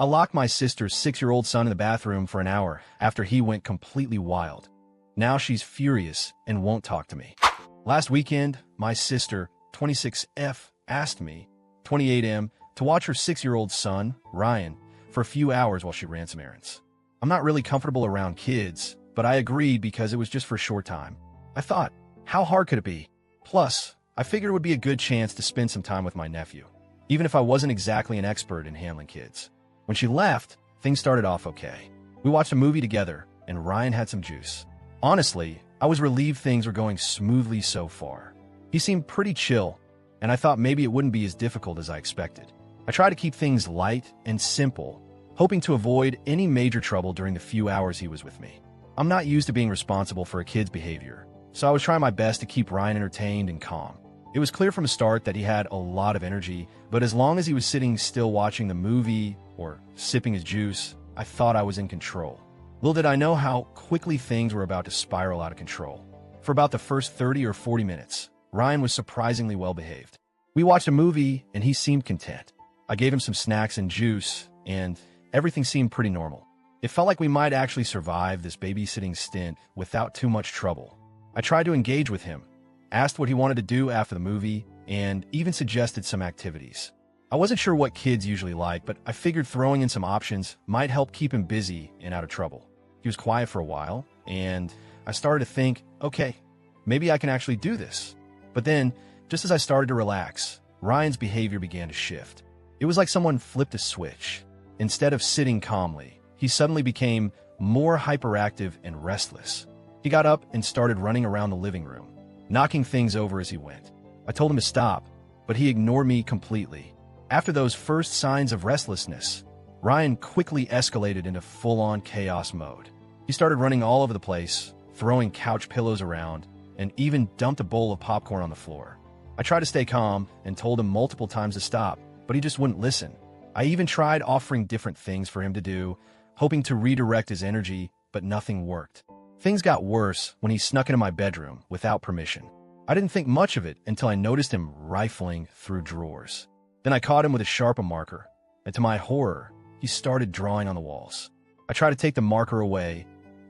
I locked my sister's 6-year-old son in the bathroom for an hour after he went completely wild. Now she's furious and won't talk to me. Last weekend, my sister, 26F, asked me, 28M, to watch her 6-year-old son, Ryan, for a few hours while she ran some errands. I'm not really comfortable around kids, but I agreed because it was just for a short time. I thought, how hard could it be? Plus, I figured it would be a good chance to spend some time with my nephew, even if I wasn't exactly an expert in handling kids. When she left, things started off okay. We watched a movie together, and Ryan had some juice. Honestly, I was relieved things were going smoothly so far. He seemed pretty chill, and I thought maybe it wouldn't be as difficult as I expected. I tried to keep things light and simple, hoping to avoid any major trouble during the few hours he was with me. I'm not used to being responsible for a kid's behavior, so I was trying my best to keep Ryan entertained and calm. It was clear from the start that he had a lot of energy, but as long as he was sitting still watching the movie or sipping his juice, I thought I was in control. Little did I know how quickly things were about to spiral out of control. For about the first 30 or 40 minutes, Ryan was surprisingly well behaved. We watched a movie and he seemed content. I gave him some snacks and juice, and everything seemed pretty normal. It felt like we might actually survive this babysitting stint without too much trouble. I tried to engage with him, asked what he wanted to do after the movie, and even suggested some activities. I wasn't sure what kids usually like, but I figured throwing in some options might help keep him busy and out of trouble. He was quiet for a while, and I started to think, okay, maybe I can actually do this. But then, just as I started to relax, Ryan's behavior began to shift. It was like someone flipped a switch. Instead of sitting calmly, he suddenly became more hyperactive and restless. He got up and started running around the living room, knocking things over as he went. I told him to stop, but he ignored me completely. After those first signs of restlessness, Ryan quickly escalated into full-on chaos mode. He started running all over the place, throwing couch pillows around, and even dumped a bowl of popcorn on the floor. I tried to stay calm and told him multiple times to stop, but he just wouldn't listen. I even tried offering different things for him to do, hoping to redirect his energy, but nothing worked. Things got worse when he snuck into my bedroom without permission. I didn't think much of it until I noticed him rifling through drawers. Then I caught him with a Sharpie marker, and to my horror, he started drawing on the walls. I tried to take the marker away,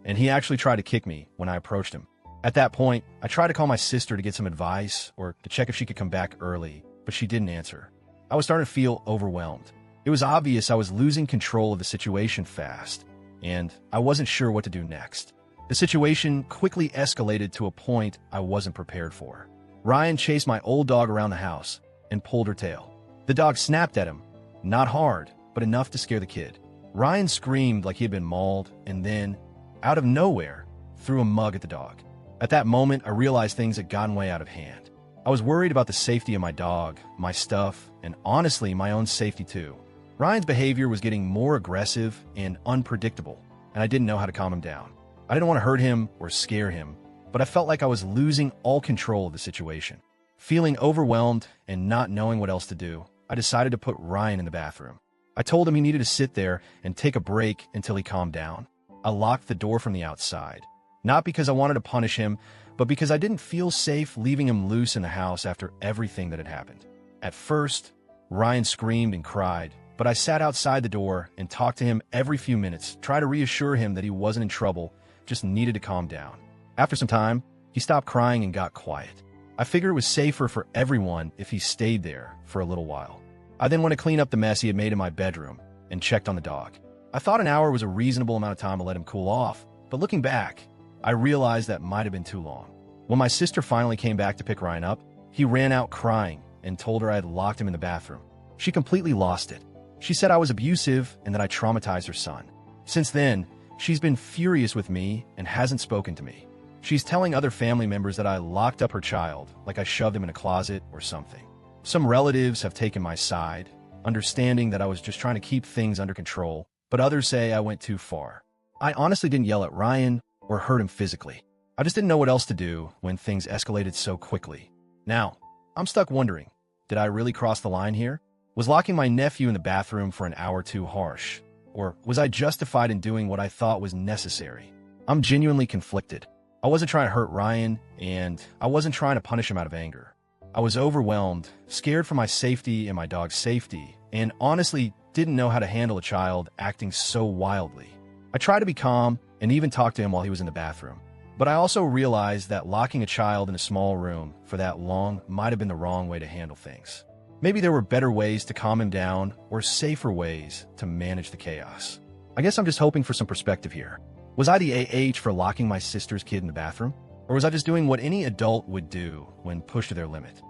and he actually tried to kick me when I approached him. At that point, I tried to call my sister to get some advice or to check if she could come back early, but she didn't answer. I was starting to feel overwhelmed. It was obvious I was losing control of the situation fast, and I wasn't sure what to do next. The situation quickly escalated to a point I wasn't prepared for. Ryan chased my old dog around the house and pulled her tail. The dog snapped at him, not hard, but enough to scare the kid. Ryan screamed like he had been mauled and then, out of nowhere, threw a mug at the dog. At that moment, I realized things had gotten way out of hand. I was worried about the safety of my dog, my stuff, and honestly, my own safety too. Ryan's behavior was getting more aggressive and unpredictable, and I didn't know how to calm him down. I didn't want to hurt him or scare him, but I felt like I was losing all control of the situation. Feeling overwhelmed and not knowing what else to do, I decided to put Ryan in the bathroom. I told him he needed to sit there and take a break until he calmed down. I locked the door from the outside, not because I wanted to punish him, but because I didn't feel safe leaving him loose in the house after everything that had happened. At first, Ryan screamed and cried, but I sat outside the door and talked to him every few minutes, trying to reassure him that he wasn't in trouble, just needed to calm down. After some time, he stopped crying and got quiet. I figured it was safer for everyone if he stayed there for a little while. I then went to clean up the mess he had made in my bedroom and checked on the dog. I thought an hour was a reasonable amount of time to let him cool off, but looking back, I realized that might have been too long. When my sister finally came back to pick Ryan up, he ran out crying and told her I had locked him in the bathroom. She completely lost it. She said I was abusive and that I traumatized her son. Since then, she's been furious with me and hasn't spoken to me. She's telling other family members that I locked up her child, like I shoved him in a closet or something. Some relatives have taken my side, understanding that I was just trying to keep things under control, but others say I went too far. I honestly didn't yell at Ryan or hurt him physically. I just didn't know what else to do when things escalated so quickly. Now, I'm stuck wondering, did I really cross the line here? Was locking my nephew in the bathroom for an hour too harsh? Or was I justified in doing what I thought was necessary? I'm genuinely conflicted. I wasn't trying to hurt Ryan, and I wasn't trying to punish him out of anger. I was overwhelmed, scared for my safety and my dog's safety, and honestly didn't know how to handle a child acting so wildly. I tried to be calm and even talk to him while he was in the bathroom. But I also realized that locking a child in a small room for that long might have been the wrong way to handle things. Maybe there were better ways to calm him down or safer ways to manage the chaos. I guess I'm just hoping for some perspective here. Was I the AH for locking my sister's kid in the bathroom? Or was I just doing what any adult would do when pushed to their limit?